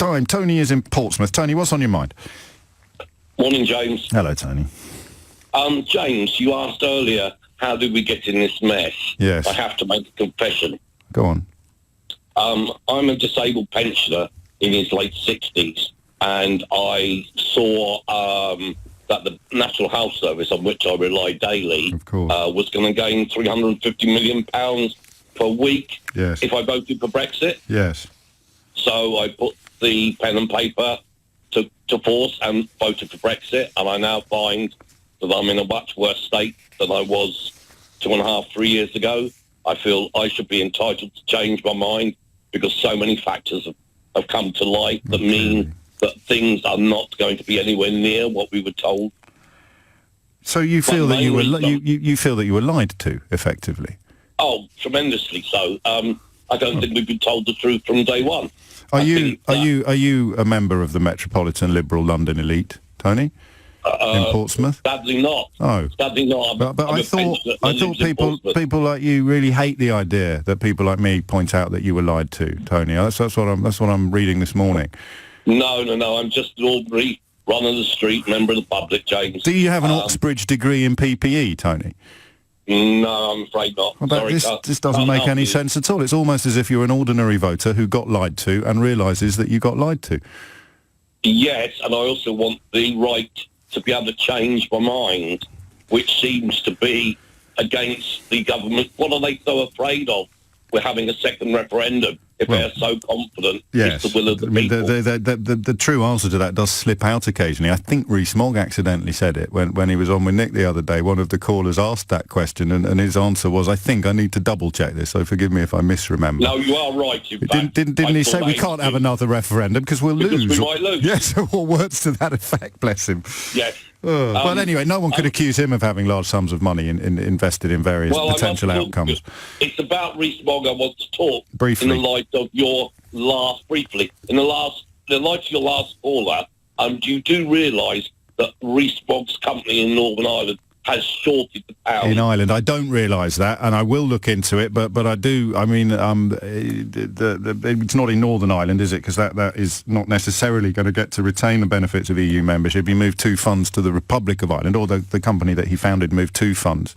time. Tony is in Portsmouth. Tony, what's on your mind? Morning, James. Hello, Tony. James, you asked earlier, how did we get in this mess? Yes. I have to make a confession. Go on. I'm a disabled pensioner in his late 60s, and I saw that the National Health Service, on which I rely daily, Of course. was going to gain £350 million per week if I voted for Brexit. Yes. So I put the pen and paper to force and voted for Brexit, and I now find that I'm in a much worse state than I was 2.5, 3 years ago. I feel I should be entitled to change my mind because so many factors have come to light that mean that things are not going to be anywhere near what we were told. So you feel that you were you feel that you were lied to, effectively? Oh, tremendously so. I don't think we've been told the truth from day one. Are you a member of the Metropolitan Liberal London elite, Tony? In Portsmouth? Sadly not. Oh. Sadly not. But I thought people like you really hate the idea that people like me point out that you were lied to, Tony. That's what I'm reading this morning. No. I'm just an ordinary run of the street member of the public, James. Do you have an Oxbridge degree in PPE, Tony? No, I'm afraid not. Well, this doesn't make any sense at all. It's almost as if you're an ordinary voter who got lied to and realises that you got lied to. Yes, and I also want the right to be able to change my mind, which seems to be against the government. What are they so afraid of? We're having a second referendum if they're so confident it's the will of the people. The true answer to that does slip out occasionally. I think Rees-Mogg accidentally said it when he was on with Nick the other day. One of the callers asked that question, and his answer was, I think I need to double-check this, so forgive me if I misremember. No, you are right. Didn't he say we can't have another referendum because we'll lose? Because we might lose. Yes, or words to that effect, bless him. Yes. Well, anyway, no one could accuse him of having large sums of money invested in various potential outcomes. It's about Rees-Mogg I want to talk briefly. In the light of your last caller. You do realise that Rees-Mogg's company in Northern Ireland has shorted the pound. In Ireland, I don't realise that, and I will look into it. But I do. I mean, it's not in Northern Ireland, is it? Because that is not necessarily going to get to retain the benefits of EU membership. He moved 2 funds to the Republic of Ireland, or the company that he founded moved 2 funds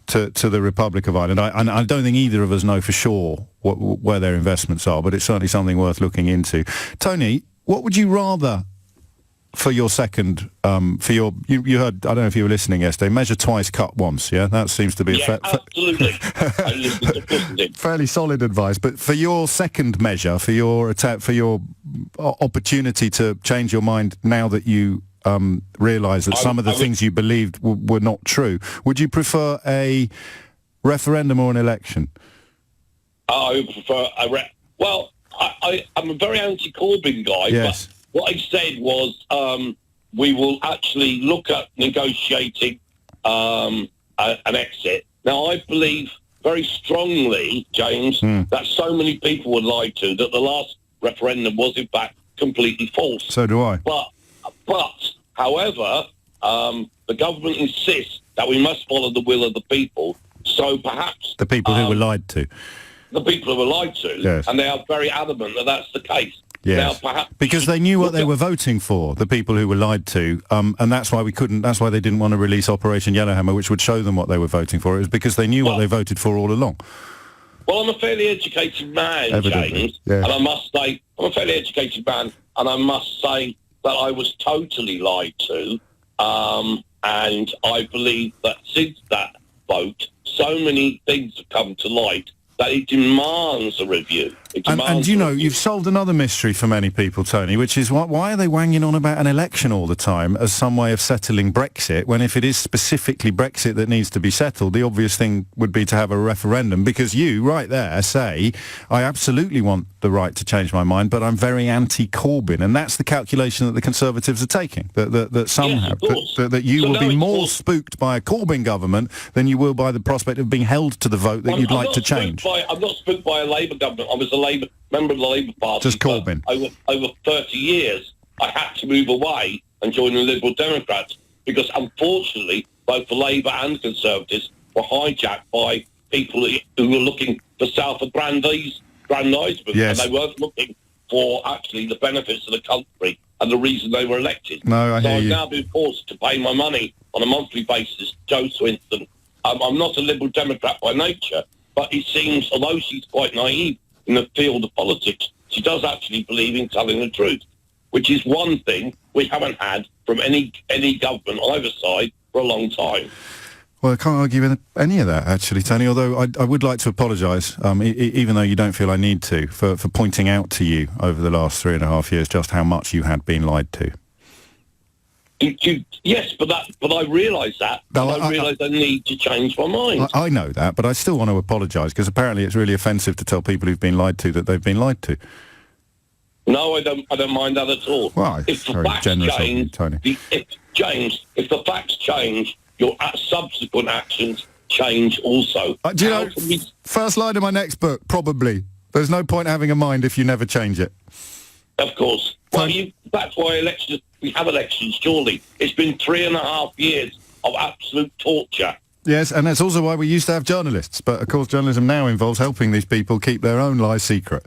to the Republic of Ireland. I don't think either of us know for sure where their investments are, but it's certainly something worth looking into. Tony, what would you rather? For your second, you heard, I don't know if you were listening yesterday, measure twice, cut once, yeah? That seems to be absolutely. I listened to fairly solid advice. But for your second measure, for your opportunity to change your mind now that you realise that some of the things you believed were not true, would you prefer a referendum or an election? I would prefer I'm a very anti-Corbyn guy, yes. But what I said was we will actually look at negotiating an exit. Now, I believe very strongly, James, that so many people were lied to that the last referendum was, in fact, completely false. So do I. But however, the government insists that we must follow the will of the people. So perhaps... The people who were lied to. The people who were lied to. Yes. And they are very adamant that that's the case. Yes, now, perhaps because they knew what they were voting for, the people who were lied to, and that's why that's why they didn't want to release Operation Yellowhammer, which would show them what they were voting for. It was because they knew what they voted for all along. Well, I'm a fairly educated man, James, yes. And I must say, I'm a fairly educated man, and I must say that I was totally lied to, and I believe that since that vote, so many things have come to light that it demands a review. And you know, you've solved another mystery for many people, Tony, which is why are they wanging on about an election all the time as some way of settling Brexit, when if it is specifically Brexit that needs to be settled, the obvious thing would be to have a referendum, because you, right there, say, I absolutely want the right to change my mind, but I'm very anti-Corbyn, and that's the calculation that the Conservatives are taking, that somehow, that you will be more spooked by a Corbyn government than you will by the prospect of being held to the vote that you'd like to change. I'm not spooked by a Labour government. I was a member of the Labour Party. Just Corbyn. Over 30 years, I had to move away and join the Liberal Democrats because, unfortunately, both the Labour and Conservatives were hijacked by people who were looking for self-aggrandizement. Yes. And they weren't looking for actually the benefits of the country and the reason they were elected. No, I so hear I've you. now been forced to pay my money on a monthly basis. Joe Swinton. I'm not a Liberal Democrat by nature, but it seems, although she's quite naive in the field of politics, she does actually believe in telling the truth, which is one thing we haven't had from any government on either side for a long time. Well, I can't argue with any of that, actually, Tony, although I would like to apologise, even though you don't feel I need to, for pointing out to you over the last 3.5 years just how much you had been lied to. Yes, but I realise that. No, I realise I need to change my mind. I know that, but I still want to apologise, because apparently it's really offensive to tell people who've been lied to that they've been lied to. No, I don't mind that at all. Well, if the very facts generous of you, change, Tony. if the facts change, your subsequent actions change also. Do you know, first line of my next book, probably. There's no point having a mind if you never change it. Of course. Well, that's why we have elections, surely. It's been 3.5 years of absolute torture. Yes, and that's also why we used to have journalists. But, of course, journalism now involves helping these people keep their own lies secret.